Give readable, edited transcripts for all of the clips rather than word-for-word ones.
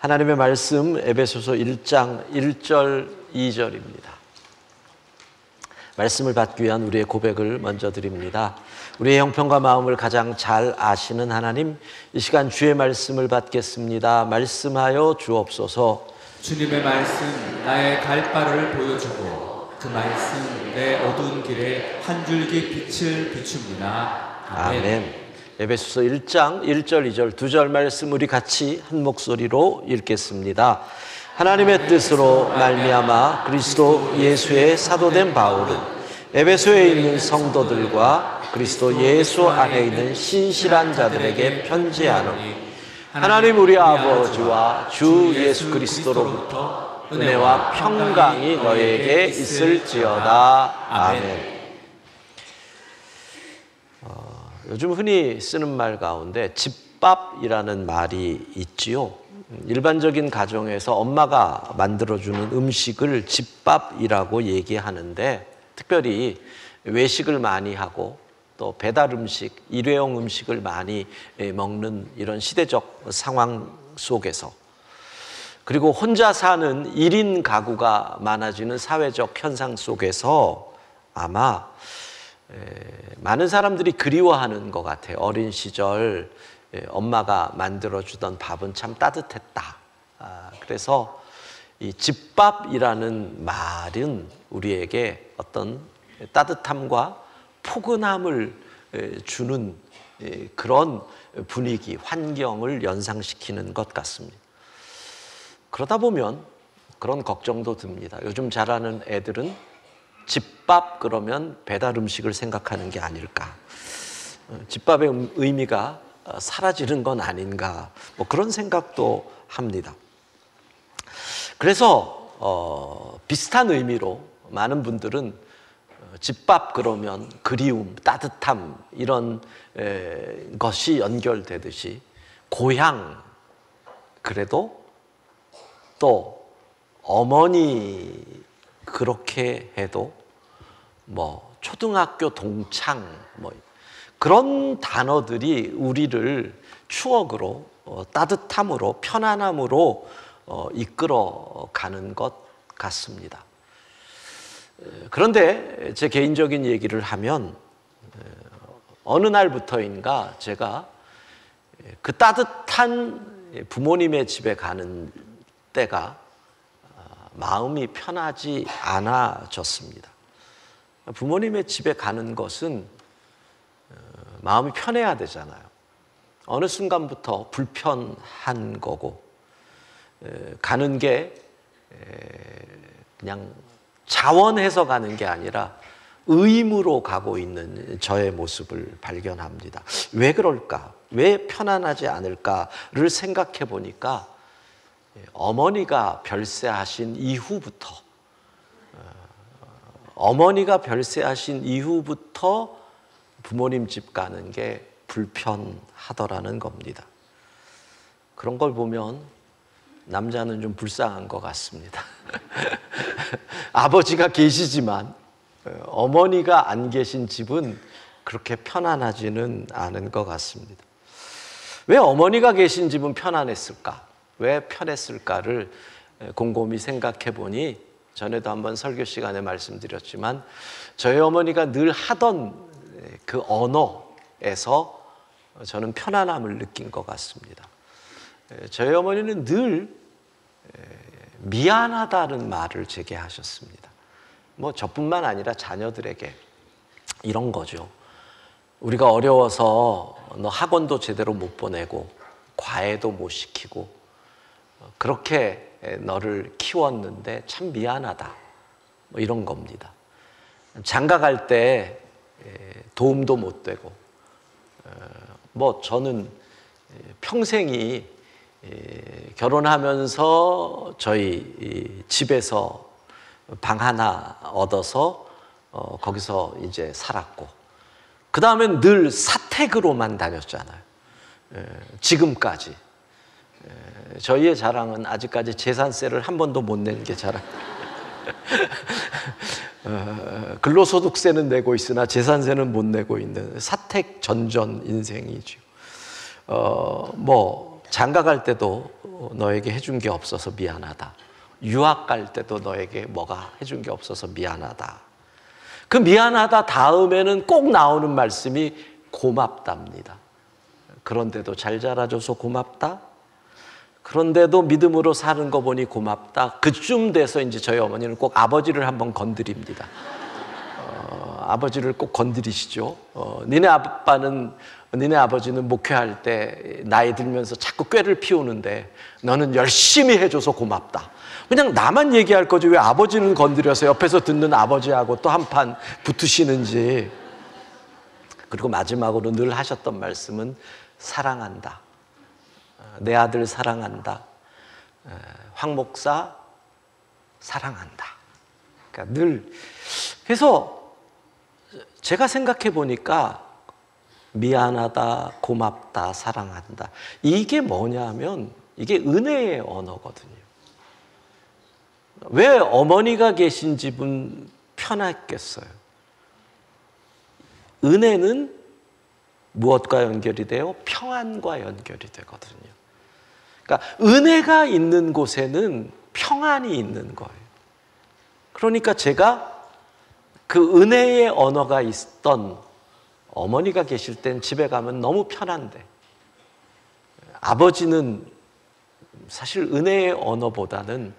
하나님의 말씀 에베소서 1장 1절 2절입니다. 말씀을 받기 위한 우리의 고백을 먼저 드립니다. 우리의 형편과 마음을 가장 잘 아시는 하나님, 이 시간 주의 말씀을 받겠습니다. 말씀하여 주옵소서. 주님의 말씀 나의 갈 바를 보여주고 그 말씀 내 어두운 길에 한 줄기 빛을 비춥니다. 아멘. 에베소서 1장 1절 2절 두 절 말씀 우리 같이 한 목소리로 읽겠습니다. 하나님의 뜻으로 말미암아 그리스도 예수의 사도된 바울은 에베소에 있는 성도들과 그리스도 예수 안에 있는 신실한 자들에게 편지하노니 하나님 우리 아버지와 주 예수 그리스도로부터 은혜와 평강이 너희에게 있을지어다. 아멘. 요즘 흔히 쓰는 말 가운데 집밥이라는 말이 있지요. 일반적인 가정에서 엄마가 만들어주는 음식을 집밥이라고 얘기하는데, 특별히 외식을 많이 하고 또 배달 음식, 일회용 음식을 많이 먹는 이런 시대적 상황 속에서, 그리고 혼자 사는 1인 가구가 많아지는 사회적 현상 속에서 아마 많은 사람들이 그리워하는 것 같아요. 어린 시절 엄마가 만들어주던 밥은 참 따뜻했다. 그래서 이 집밥이라는 말은 우리에게 어떤 따뜻함과 포근함을 주는 그런 분위기, 환경을 연상시키는 것 같습니다. 그러다 보면 그런 걱정도 듭니다. 요즘 자라는 애들은 집밥 그러면 배달 음식을 생각하는 게 아닐까, 집밥의 의미가 사라지는 건 아닌가, 뭐 그런 생각도 합니다. 그래서 비슷한 의미로 많은 분들은 집밥 그러면 그리움, 따뜻함 이런 것이 연결되듯이 고향, 그래도 또 어머니 그렇게 해도 뭐 초등학교 동창 뭐 그런 단어들이 우리를 추억으로 따뜻함으로 편안함으로 이끌어가는 것 같습니다. 그런데 제 개인적인 얘기를 하면 어느 날부터인가 제가 그 따뜻한 부모님의 집에 가는 때가 마음이 편하지 않아졌습니다. 부모님의 집에 가는 것은 마음이 편해야 되잖아요. 어느 순간부터 불편한 거고, 가는 게 그냥 자원해서 가는 게 아니라 의무로 가고 있는 저의 모습을 발견합니다. 왜 그럴까? 왜 편안하지 않을까를 생각해 보니까 어머니가 별세하신 이후부터 부모님 집 가는 게 불편하더라는 겁니다. 그런 걸 보면 남자는 좀 불쌍한 것 같습니다. 아버지가 계시지만 어머니가 안 계신 집은 그렇게 편안하지는 않은 것 같습니다. 왜 어머니가 계신 집은 편안했을까? 왜 편했을까를 곰곰이 생각해 보니, 전에도 한번 설교 시간에 말씀드렸지만 저희 어머니가 늘 하던 그 언어에서 저는 편안함을 느낀 것 같습니다. 저희 어머니는 늘 미안하다는 말을 제게 하셨습니다. 뭐 저뿐만 아니라 자녀들에게 이런 거죠. 우리가 어려워서 너 학원도 제대로 못 보내고 과외도 못 시키고 그렇게 너를 키웠는데 참 미안하다, 뭐 이런 겁니다. 장가 갈 때 도움도 못 되고, 뭐 저는 평생이 결혼하면서 저희 집에서 방 하나 얻어서 거기서 이제 살았고, 그 다음엔 늘 사택으로만 다녔잖아요. 지금까지. 저희의 자랑은 아직까지 재산세를 한 번도 못 낸 게 자랑. 근로소득세는 내고 있으나 재산세는 못 내고 있는 사택 전전 인생이죠. 뭐 장가 갈 때도 너에게 해준 게 없어서 미안하다. 유학 갈 때도 너에게 뭐가 해준 게 없어서 미안하다. 그 미안하다 다음에는 꼭 나오는 말씀이 고맙답니다. 그런데도 잘 자라줘서 고맙다. 그런데도 믿음으로 사는 거 보니 고맙다. 그쯤 돼서 이제 저희 어머니는 꼭 아버지를 한번 건드립니다. 아버지를 꼭 건드리시죠. 니네 아버지는 목회할 때 나이 들면서 자꾸 꾀를 피우는데 너는 열심히 해줘서 고맙다. 그냥 나만 얘기할 거지 왜 아버지는 건드려서 옆에서 듣는 아버지하고 또 한판 붙으시는지. 그리고 마지막으로 늘 하셨던 말씀은 사랑한다. 내 아들 사랑한다. 황 목사 사랑한다. 그러니까 늘. 그래서 제가 생각해 보니까 미안하다, 고맙다, 사랑한다. 이게 뭐냐면 이게 은혜의 언어거든요. 왜 어머니가 계신 집은 편했겠어요? 은혜는 무엇과 연결이 돼요? 평안과 연결이 되거든요. 그러니까 은혜가 있는 곳에는 평안이 있는 거예요. 그러니까 제가 그 은혜의 언어가 있던 어머니가 계실 땐 집에 가면 너무 편한데, 아버지는 사실 은혜의 언어보다는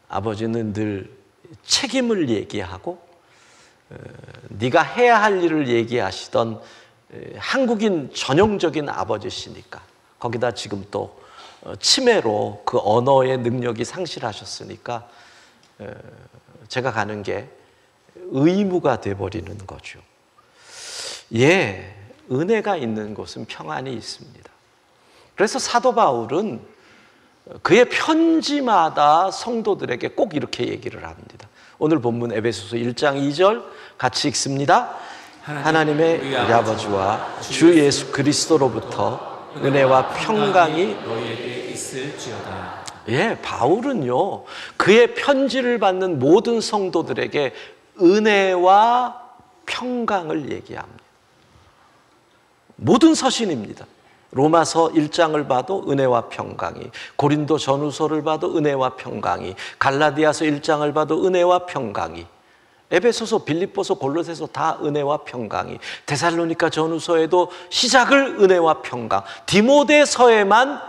아버지는 늘 책임을 얘기하고 네가 해야 할 일을 얘기하시던 한국인 전형적인 아버지시니까, 거기다 지금 또 치매로 그 언어의 능력이 상실하셨으니까 제가 가는 게 의무가 돼버리는 거죠. 예, 은혜가 있는 곳은 평안이 있습니다. 그래서 사도 바울은 그의 편지마다 성도들에게 꼭 이렇게 얘기를 합니다. 오늘 본문 에베소서 1장 2절 같이 읽습니다. 하나님의 우리 아버지와 주 예수 그리스도로부터 은혜와 평강이 너희에게 있을지어다. 예, 바울은요, 그의 편지를 받는 모든 성도들에게 은혜와 평강을 얘기합니다. 모든 서신입니다. 로마서 1장을 봐도 은혜와 평강이, 고린도 전후서를 봐도 은혜와 평강이, 갈라디아서 1장을 봐도 은혜와 평강이, 에베소서, 빌립보서, 골로새서 다 은혜와 평강이, 데살로니가 전후서에도 시작을 은혜와 평강, 디모데서에만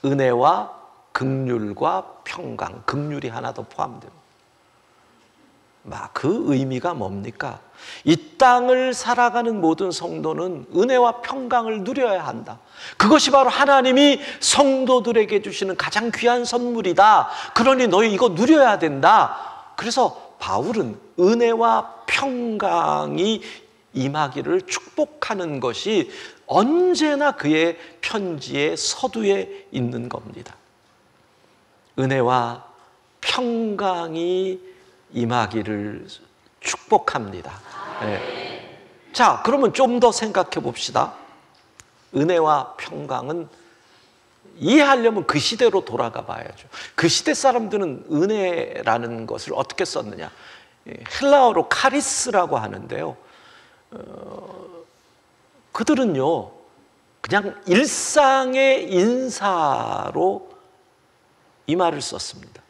은혜와 긍휼과 평강, 긍휼이 하나 더 포함됩니다. 그 의미가 뭡니까? 이 땅을 살아가는 모든 성도는 은혜와 평강을 누려야 한다. 그것이 바로 하나님이 성도들에게 주시는 가장 귀한 선물이다. 그러니 너희 이거 누려야 된다. 그래서 바울은 은혜와 평강이 임하기를 축복하는 것이 언제나 그의 편지의 서두에 있는 겁니다. 은혜와 평강이 임하기를 축복합니다. 네. 자, 그러면 좀 더 생각해 봅시다. 은혜와 평강은 이해하려면 그 시대로 돌아가 봐야죠. 그 시대 사람들은 은혜라는 것을 어떻게 썼느냐. 헬라어로 카리스라고 하는데요. 그들은요, 그냥 일상의 인사로 이 말을 썼습니다.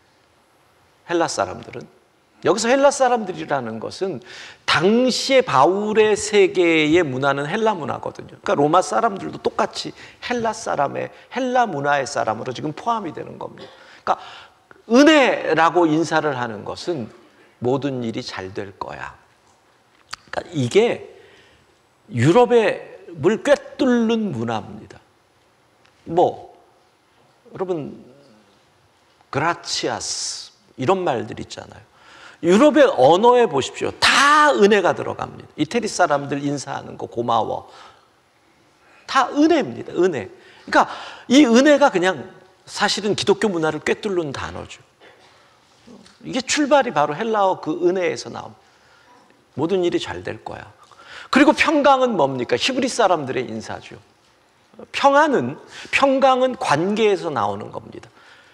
헬라 사람들은. 여기서 헬라 사람들이라는 것은 당시의 바울의 세계의 문화는 헬라 문화거든요. 그러니까 로마 사람들도 똑같이 헬라 문화의 사람으로 지금 포함이 되는 겁니다. 그러니까 은혜라고 인사를 하는 것은 모든 일이 잘 될 거야. 그러니까 이게 유럽의 물 꿰뚫는 문화입니다. 여러분, 그라치아스 이런 말들 있잖아요. 유럽의 언어에 보십시오. 다 은혜가 들어갑니다. 이태리 사람들 인사하는 거 고마워. 다 은혜입니다. 은혜. 그러니까 이 은혜가 그냥 사실은 기독교 문화를 꿰뚫는 단어죠. 이게 출발이 바로 헬라어 그 은혜에서 나옵니다. 모든 일이 잘 될 거야. 그리고 평강은 뭡니까? 히브리 사람들의 인사죠. 평강은 관계에서 나오는 겁니다.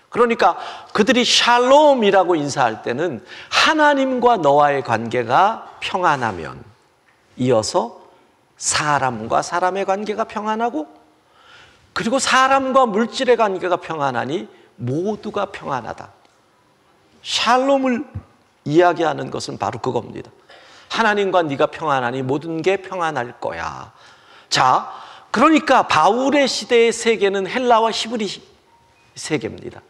그러니까 그들이 샬롬이라고 인사할 때는 하나님과 너와의 관계가 평안하면 이어서 사람과 사람의 관계가 평안하고 그리고 사람과 물질의 관계가 평안하니 모두가 평안하다. 샬롬을 이야기하는 것은 바로 그겁니다. 하나님과 네가 평안하니 모든 게 평안할 거야. 자, 그러니까 바울의 시대의 세계는 헬라와 히브리 세계입니다.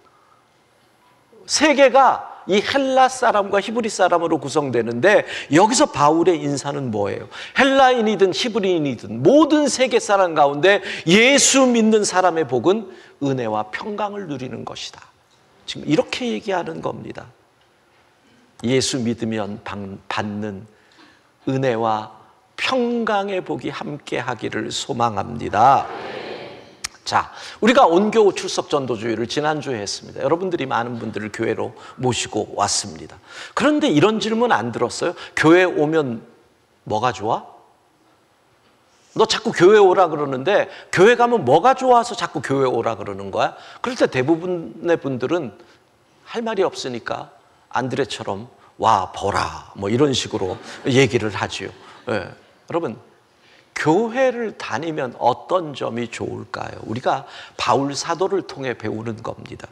세계가 이 헬라 사람과 히브리 사람으로 구성되는데, 여기서 바울의 인사는 뭐예요? 헬라인이든 히브리인이든 모든 세계 사람 가운데 예수 믿는 사람의 복은 은혜와 평강을 누리는 것이다. 지금 이렇게 얘기하는 겁니다. 예수 믿으면 받는 은혜와 평강의 복이 함께 하기를 소망합니다. 자, 우리가 온교 출석 전도주의를 지난주에 했습니다. 여러분들이 많은 분들을 교회로 모시고 왔습니다. 그런데 이런 질문 안 들었어요? 교회 오면 뭐가 좋아? 너 자꾸 교회 오라 그러는데 교회 가면 뭐가 좋아서 자꾸 교회 오라 그러는 거야? 그럴 때 대부분의 분들은 할 말이 없으니까 안드레처럼 와 보라 뭐 이런 식으로 얘기를 하지요. 예. 여러분, 교회를 다니면 어떤 점이 좋을까요? 우리가 바울 사도를 통해 배우는 겁니다.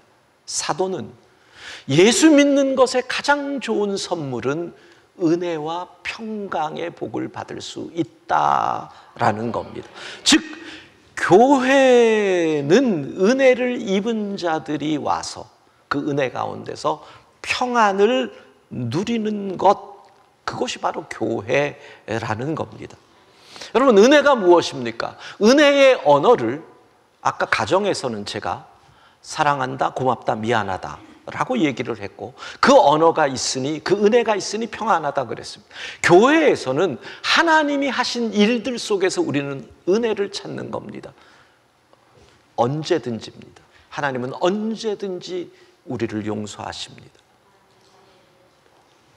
사도는 예수 믿는 것의 가장 좋은 선물은 은혜와 평강의 복을 받을 수 있다라는 겁니다. 즉, 교회는 은혜를 입은 자들이 와서 그 은혜 가운데서 평안을 누리는 것, 그것이 바로 교회라는 겁니다. 여러분, 은혜가 무엇입니까? 은혜의 언어를 아까 가정에서는 제가 사랑한다, 고맙다, 미안하다 라고 얘기를 했고, 그 언어가 있으니, 그 은혜가 있으니 평안하다 그랬습니다. 교회에서는 하나님이 하신 일들 속에서 우리는 은혜를 찾는 겁니다. 언제든지입니다. 하나님은 언제든지 우리를 용서하십니다.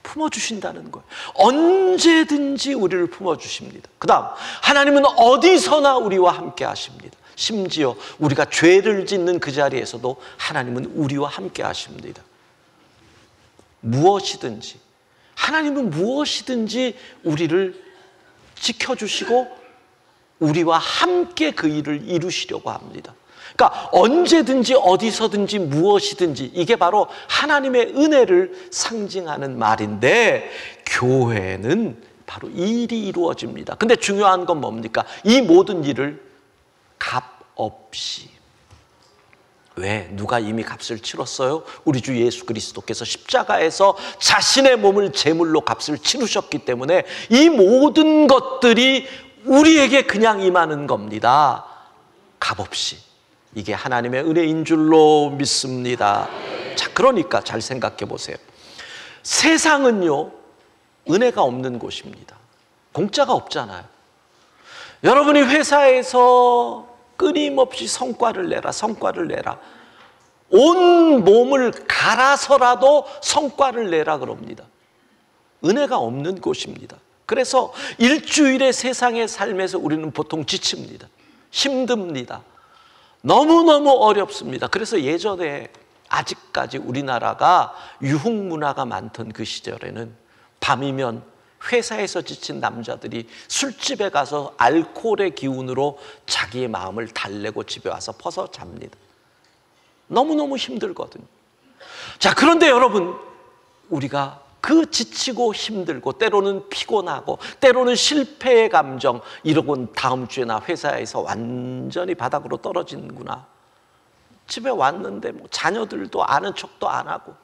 품어주신다는 거예요. 언제든지 우리를 품어주십니다. 그 다음, 하나님은 어디서나 우리와 함께 하십니다. 심지어 우리가 죄를 짓는 그 자리에서도 하나님은 우리와 함께 하십니다. 무엇이든지, 하나님은 무엇이든지 우리를 지켜주시고 우리와 함께 그 일을 이루시려고 합니다. 그러니까 언제든지 어디서든지 무엇이든지, 이게 바로 하나님의 은혜를 상징하는 말인데, 교회는 바로 이 일이 이루어집니다. 근데 중요한 건 뭡니까? 이 모든 일을 값 없이. 왜? 누가 이미 값을 치렀어요? 우리 주 예수 그리스도께서 십자가에서 자신의 몸을 제물로 값을 치르셨기 때문에 이 모든 것들이 우리에게 그냥 임하는 겁니다. 값없이. 이게 하나님의 은혜인 줄로 믿습니다. 자, 그러니까 잘 생각해 보세요. 세상은요, 은혜가 없는 곳입니다. 공짜가 없잖아요. 여러분이 회사에서 끊임없이 성과를 내라. 온 몸을 갈아서라도 성과를 내라 그럽니다. 은혜가 없는 곳입니다. 그래서 일주일의 세상의 삶에서 우리는 보통 지칩니다. 힘듭니다. 너무너무 어렵습니다. 그래서 예전에, 아직까지 우리나라가 유흥문화가 많던 그 시절에는 밤이면 회사에서 지친 남자들이 술집에 가서 알코올의 기운으로 자기의 마음을 달래고 집에 와서 퍼서 잡니다. 너무너무 힘들거든요. 자, 그런데 여러분, 우리가 그 지치고 힘들고 때로는 피곤하고 때로는 실패의 감정, 이러고 다음 주에 나 회사에서 완전히 바닥으로 떨어지는구나. 집에 왔는데 뭐 자녀들도 아는 척도 안 하고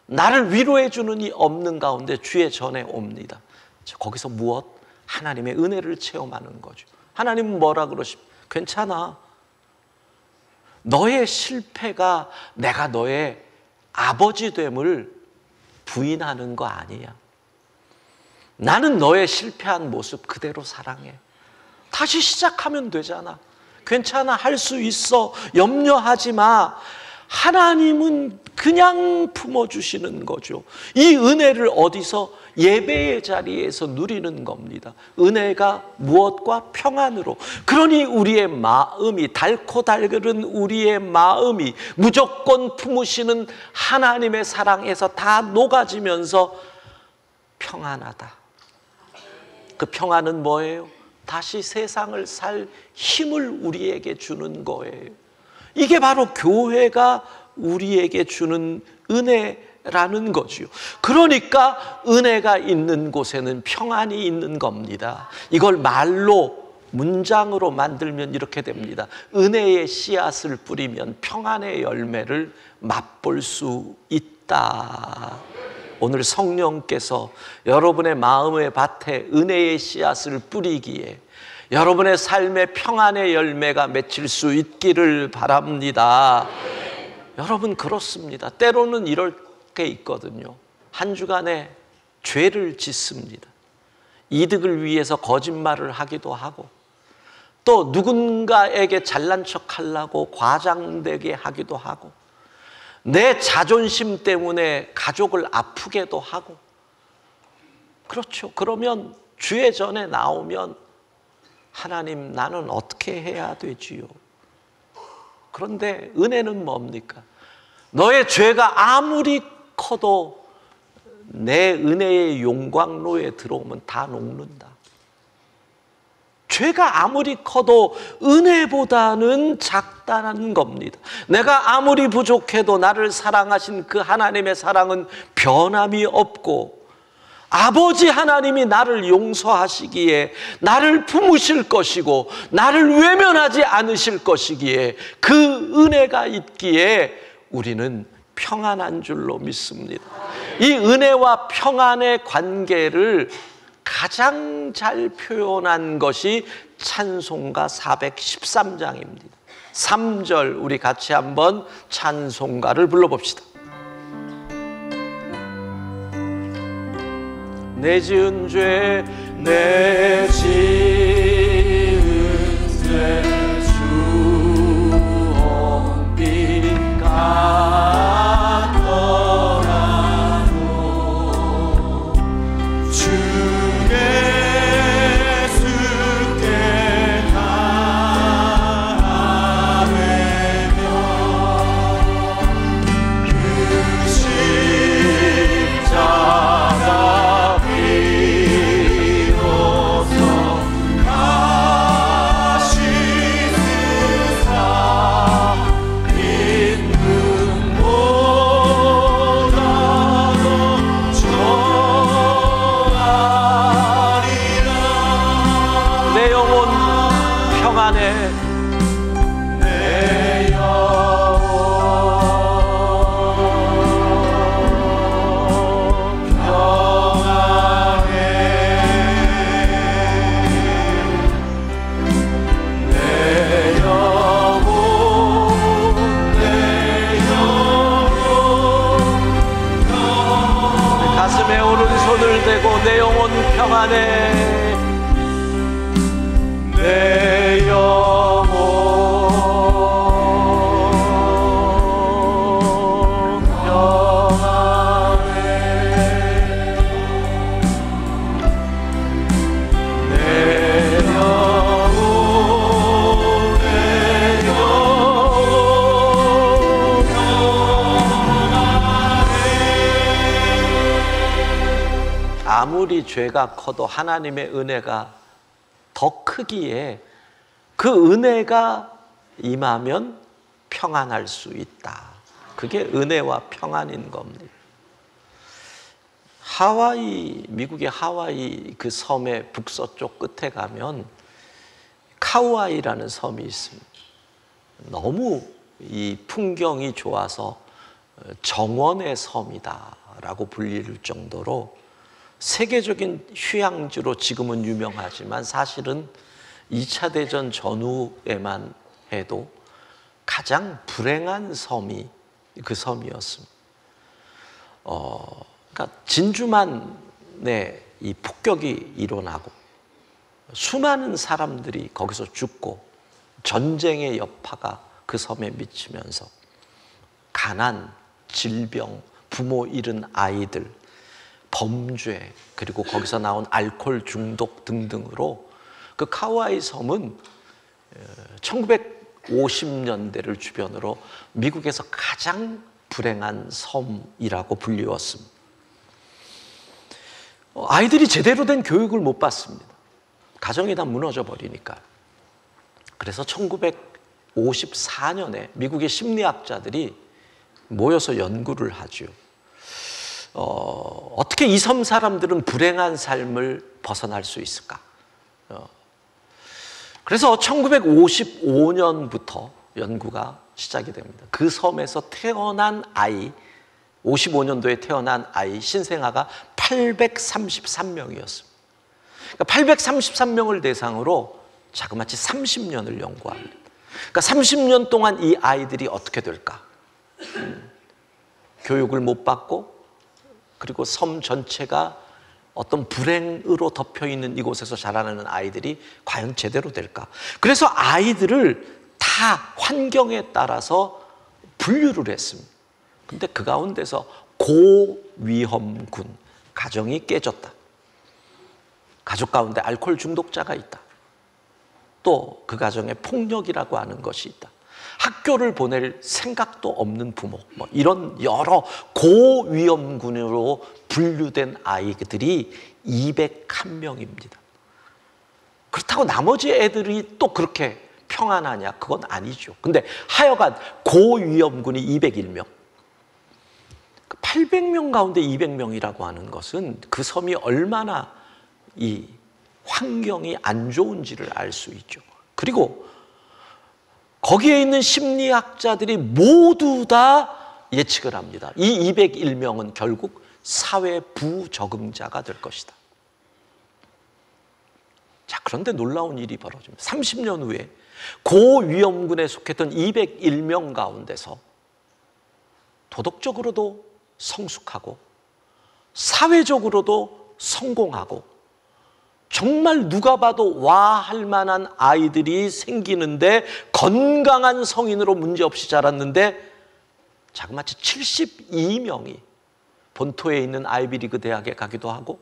나를 위로해 주는 이 없는 가운데 주의 전에 옵니다. 거기서 무엇? 하나님의 은혜를 체험하는 거죠. 하나님은 뭐라 그러십니까? 괜찮아. 너의 실패가 내가 너의 아버지 됨을 부인하는 거 아니야. 나는 너의 실패한 모습 그대로 사랑해. 다시 시작하면 되잖아. 괜찮아, 할 수 있어. 염려하지 마. 하나님은 그냥 품어주시는 거죠. 이 은혜를 어디서? 예배의 자리에서 누리는 겁니다. 은혜가 무엇과? 평안으로. 그러니 우리의 마음이, 닳고 닳은 우리의 마음이 무조건 품으시는 하나님의 사랑에서 다 녹아지면서 평안하다. 그 평안은 뭐예요? 다시 세상을 살 힘을 우리에게 주는 거예요. 이게 바로 교회가 우리에게 주는 은혜라는 거지요. 그러니까 은혜가 있는 곳에는 평안이 있는 겁니다. 이걸 말로, 문장으로 만들면 이렇게 됩니다. 은혜의 씨앗을 뿌리면 평안의 열매를 맛볼 수 있다. 오늘 성령께서 여러분의 마음의 밭에 은혜의 씨앗을 뿌리기에 여러분의 삶의 평안의 열매가 맺힐 수 있기를 바랍니다. 여러분, 그렇습니다. 때로는 이럴 게 있거든요. 한 주간에 죄를 짓습니다. 이득을 위해서 거짓말을 하기도 하고, 또 누군가에게 잘난 척하려고 과장되게 하기도 하고, 내 자존심 때문에 가족을 아프게도 하고. 그렇죠. 그러면 주의 전에 나오면 하나님, 나는 어떻게 해야 되지요? 그런데 은혜는 뭡니까? 너의 죄가 아무리 커도 내 은혜의 용광로에 들어오면 다 녹는다. 죄가 아무리 커도 은혜보다는 작다는 겁니다. 내가 아무리 부족해도 나를 사랑하신 그 하나님의 사랑은 변함이 없고, 아버지 하나님이 나를 용서하시기에 나를 품으실 것이고 나를 외면하지 않으실 것이기에 그 은혜가 있기에 우리는 평안한 줄로 믿습니다. 이 은혜와 평안의 관계를 가장 잘 표현한 것이 찬송가 413장입니다. 3절 우리 같이 한번 찬송가를 불러봅시다. 내 지은 죄, 내 지은 죄 주홍빛 같더라도 주 예수께 달아내며 그 십자가 내 영혼 평안해. 내 영혼 평안해. 내 영혼 평안해. 아무리 죄가 커도 하나님의 은혜가 더 크기에 그 은혜가 임하면 평안할 수 있다. 그게 은혜와 평안인 겁니다. 하와이, 미국의 하와이 그 섬의 북서쪽 끝에 가면 카우아이라는 섬이 있습니다. 너무 이 풍경이 좋아서 정원의 섬이다라고 불릴 정도로 세계적인 휴양지로 지금은 유명하지만 사실은 2차 대전 전후에만 해도 가장 불행한 섬이 그 섬이었습니다. 그러니까 진주만에 이 폭격이 일어나고 수많은 사람들이 거기서 죽고 전쟁의 여파가 그 섬에 미치면서 가난, 질병, 부모 잃은 아이들, 범죄, 그리고 거기서 나온 알코올 중독 등등으로 그 카우아이 섬은 1950년대를 주변으로 미국에서 가장 불행한 섬이라고 불리웠습니다. 아이들이 제대로 된 교육을 못 받습니다. 가정이 다 무너져 버리니까. 그래서 1954년에 미국의 심리학자들이 모여서 연구를 하죠. 어떻게 이 섬 사람들은 불행한 삶을 벗어날 수 있을까? 그래서 1955년부터 연구가 시작이 됩니다. 그 섬에서 태어난 아이, 55년도에 태어난 아이 신생아가 833명이었습니다. 그러니까 833명을 대상으로 자그마치 30년을 연구합니다. 그러니까 30년 동안 이 아이들이 어떻게 될까? 교육을 못 받고, 그리고 섬 전체가 어떤 불행으로 덮여있는 이곳에서 자라나는 아이들이 과연 제대로 될까? 그래서 아이들을 다 환경에 따라서 분류를 했습니다. 근데 그 가운데서 고위험군, 가정이 깨졌다. 가족 가운데 알코올 중독자가 있다. 또 그 가정에 폭력이라고 하는 것이 있다. 학교를 보낼 생각도 없는 부모, 이런 여러 고위험군으로 분류된 아이들이 201명입니다. 그렇다고 나머지 애들이 또 그렇게 평안하냐? 그건 아니죠. 근데 하여간 고위험군이 201명. 800명 가운데 200명이라고 하는 것은 그 섬이 얼마나 이 환경이 안 좋은지를 알 수 있죠. 그리고 거기에 있는 심리학자들이 모두 다 예측을 합니다. 이 201명은 결국 사회 부적응자가 될 것이다. 자, 그런데 놀라운 일이 벌어집니다. 30년 후에 고위험군에 속했던 201명 가운데서 도덕적으로도 성숙하고 사회적으로도 성공하고 정말 누가 봐도 와 할 만한 아이들이 생기는데, 건강한 성인으로 문제없이 자랐는데 자그마치 72명이 본토에 있는 아이비리그 대학에 가기도 하고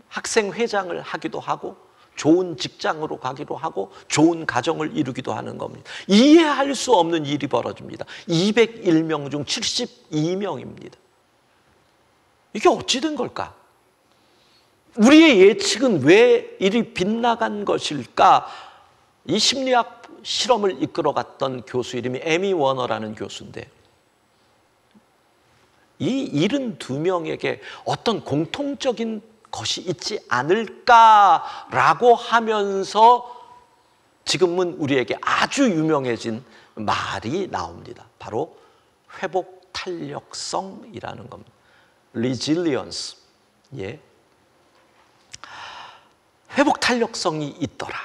학생회장을 하기도 하고 좋은 직장으로 가기도 하고 좋은 가정을 이루기도 하는 겁니다. 이해할 수 없는 일이 벌어집니다. 201명 중 72명입니다. 이게 어찌 된 걸까? 우리의 예측은 왜 이리 빗나간 것일까? 이 심리학 실험을 이끌어갔던 교수 이름이 에미 워너라는 교수인데, 이 72명에게 어떤 공통적인 것이 있지 않을까라고 하면서 지금은 우리에게 아주 유명해진 말이 나옵니다. 바로 회복 탄력성이라는 겁니다. resilience. 예. 회복 탄력성이 있더라.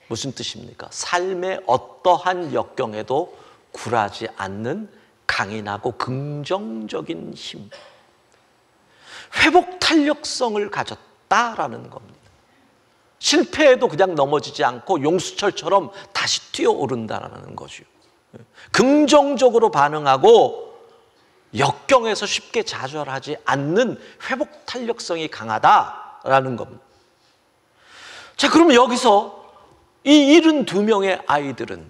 무슨 뜻입니까? 삶의 어떠한 역경에도 굴하지 않는 강인하고 긍정적인 힘. 회복 탄력성을 가졌다라는 겁니다. 실패해도 그냥 넘어지지 않고 용수철처럼 다시 뛰어오른다라는 거죠. 긍정적으로 반응하고 역경에서 쉽게 좌절하지 않는 회복 탄력성이 강하다라는 겁니다. 자, 그러면 여기서 이 72명의 아이들은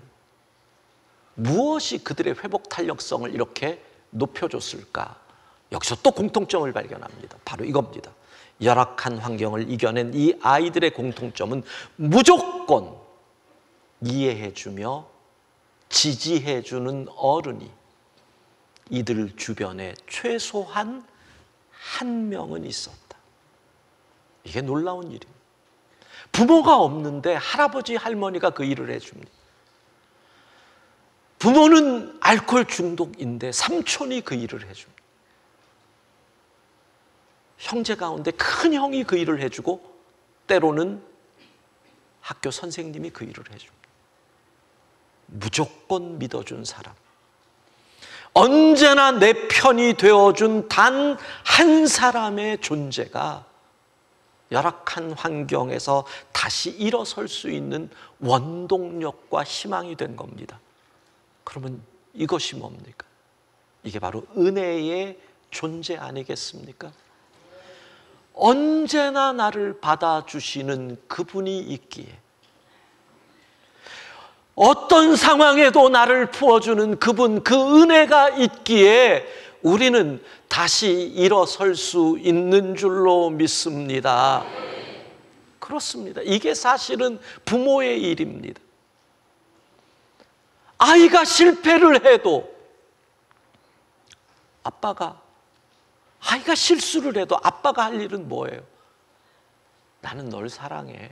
무엇이 그들의 회복 탄력성을 이렇게 높여줬을까? 여기서 또 공통점을 발견합니다. 바로 이겁니다. 열악한 환경을 이겨낸 이 아이들의 공통점은 무조건 이해해주며 지지해주는 어른이 이들 주변에 최소한 한 명은 있었다. 이게 놀라운 일입니다. 부모가 없는데 할아버지, 할머니가 그 일을 해줍니다. 부모는 알코올 중독인데 삼촌이 그 일을 해줍니다. 형제 가운데 큰 형이 그 일을 해주고 때로는 학교 선생님이 그 일을 해줍니다. 무조건 믿어준 사람, 언제나 내 편이 되어준 단 한 사람의 존재가 열악한 환경에서 다시 일어설 수 있는 원동력과 희망이 된 겁니다. 그러면 이것이 뭡니까? 이게 바로 은혜의 존재 아니겠습니까? 언제나 나를 받아주시는 그분이 있기에, 어떤 상황에도 나를 품어주는 그분, 그 은혜가 있기에 우리는 다시 일어설 수 있는 줄로 믿습니다. 그렇습니다. 이게 사실은 부모의 일입니다. 아이가 실패를 해도 아이가 실수를 해도 아빠가 할 일은 뭐예요? 나는 널 사랑해.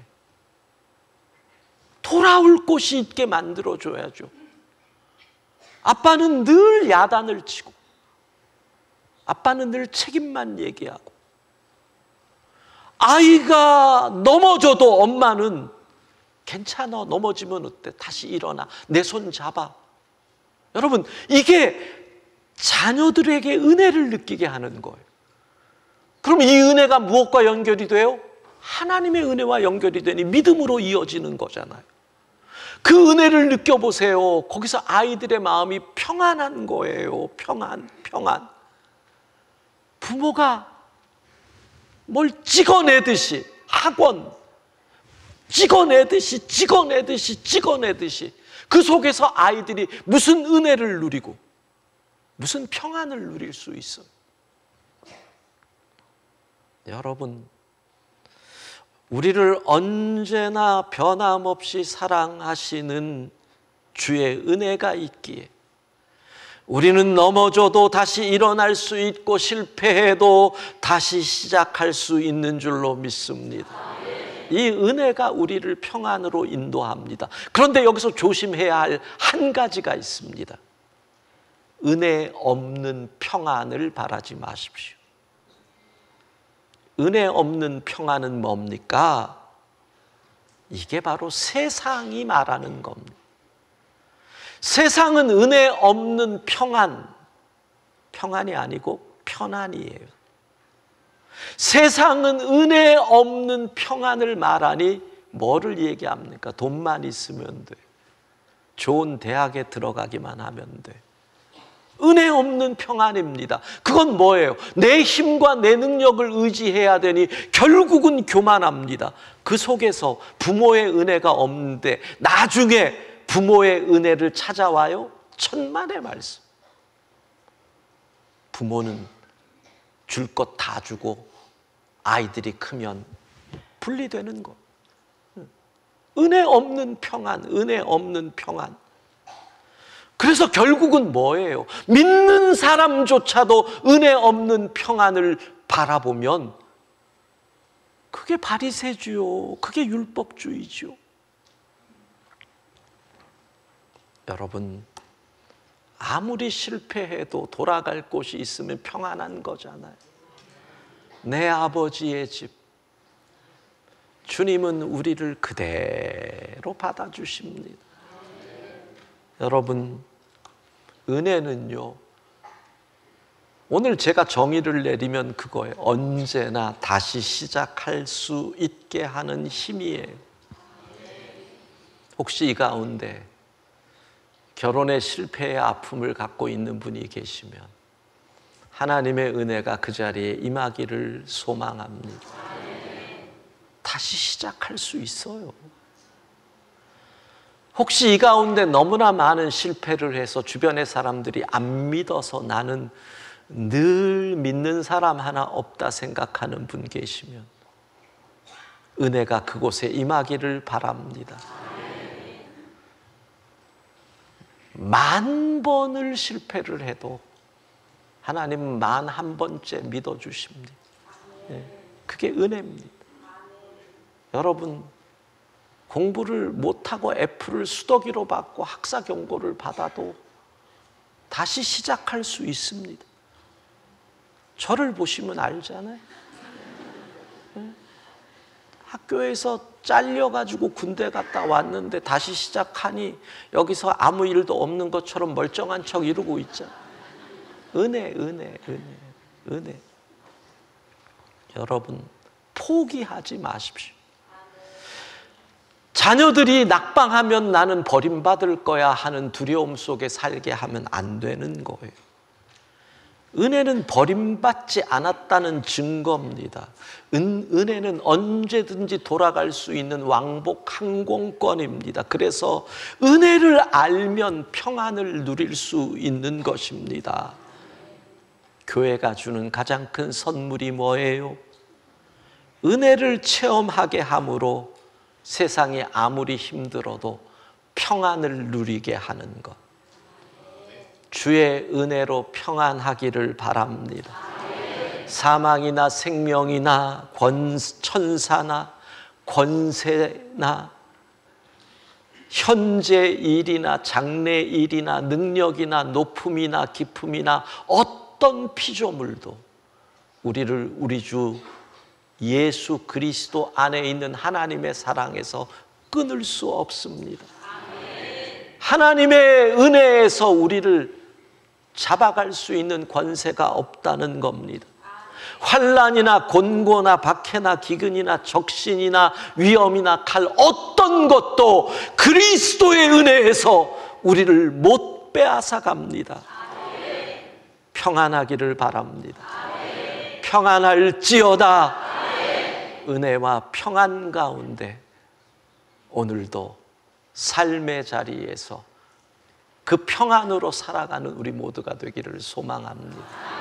돌아올 곳이 있게 만들어줘야죠. 아빠는 늘 야단을 치고, 아빠는 늘 책임만 얘기하고, 아이가 넘어져도 엄마는 괜찮아, 넘어지면 어때? 다시 일어나, 내 손 잡아. 여러분, 이게 자녀들에게 은혜를 느끼게 하는 거예요. 그럼 이 은혜가 무엇과 연결이 돼요? 하나님의 은혜와 연결이 되니 믿음으로 이어지는 거잖아요. 그 은혜를 느껴보세요. 거기서 아이들의 마음이 평안한 거예요. 평안. 부모가 뭘 찍어내듯이, 학원 찍어내듯이 그 속에서 아이들이 무슨 은혜를 누리고 무슨 평안을 누릴 수 있어요. 여러분, 우리를 언제나 변함없이 사랑하시는 주의 은혜가 있기에 우리는 넘어져도 다시 일어날 수 있고 실패해도 다시 시작할 수 있는 줄로 믿습니다. 이 은혜가 우리를 평안으로 인도합니다. 그런데 여기서 조심해야 할 한 가지가 있습니다. 은혜 없는 평안을 바라지 마십시오. 은혜 없는 평안은 뭡니까? 이게 바로 세상이 말하는 겁니다. 세상은 은혜 없는 평안이 아니고 편안이에요. 세상은 은혜 없는 평안을 말하니 뭐를 얘기합니까? 돈만 있으면 돼. 좋은 대학에 들어가기만 하면 돼. 은혜 없는 평안입니다. 그건 뭐예요? 내 힘과 내 능력을 의지해야 되니 결국은 교만합니다. 그 속에서 부모의 은혜가 없는데 나중에 부모의 은혜를 찾아와요? 천만의 말씀. 부모는 줄 것 다 주고 아이들이 크면 분리되는 거. 은혜 없는 평안. 그래서 결국은 뭐예요? 믿는 사람조차도 은혜 없는 평안을 바라보면 그게 바리새주요. 그게 율법주의죠. 여러분, 아무리 실패해도 돌아갈 곳이 있으면 평안한 거잖아요. 내 아버지의 집. 주님은 우리를 그대로 받아주십니다. 여러분, 은혜는요, 오늘 제가 정의를 내리면 그거예요. 언제나 다시 시작할 수 있게 하는 힘이에요. 혹시 이 가운데 결혼의 실패의 아픔을 갖고 있는 분이 계시면 하나님의 은혜가 그 자리에 임하기를 소망합니다. 다시 시작할 수 있어요. 혹시 이 가운데 너무나 많은 실패를 해서 주변의 사람들이 안 믿어서 나는 늘 믿는 사람 하나 없다 생각하는 분 계시면 은혜가 그곳에 임하기를 바랍니다. 10,000번을 실패를 해도 하나님은 11번째 믿어주십니다. 그게 은혜입니다. 여러분, 공부를 못하고 F를 수덕이로 받고 학사 경고를 받아도 다시 시작할 수 있습니다. 저를 보시면 알잖아요. 학교에서 잘려가지고 군대 갔다 왔는데 다시 시작하니 여기서 아무 일도 없는 것처럼 멀쩡한 척 이러고 있잖아요. 은혜. 여러분, 포기하지 마십시오. 자녀들이 낙방하면 나는 버림받을 거야 하는 두려움 속에 살게 하면 안 되는 거예요. 은혜는 버림받지 않았다는 증거입니다. 은혜는 언제든지 돌아갈 수 있는 왕복 항공권입니다. 그래서 은혜를 알면 평안을 누릴 수 있는 것입니다. 교회가 주는 가장 큰 선물이 뭐예요? 은혜를 체험하게 함으로 세상이 아무리 힘들어도 평안을 누리게 하는 것. 주의 은혜로 평안하기를 바랍니다. 사망이나 생명이나 천사나 권세나 현재 일이나 장래 일이나 능력이나 높음이나 기쁨이나 어떤 피조물도 우리를 우리 주 예수 그리스도 안에 있는 하나님의 사랑에서 끊을 수 없습니다. 하나님의 은혜에서 우리를 잡아갈 수 있는 권세가 없다는 겁니다. 환난이나 곤고나 박해나 기근이나 적신이나 위험이나 칼 어떤 것도 그리스도의 은혜에서 우리를 못 빼앗아 갑니다. 평안하기를 바랍니다. 평안할지어다. 은혜와 평안 가운데 오늘도 삶의 자리에서 그 평안으로 살아가는 우리 모두가 되기를 소망합니다.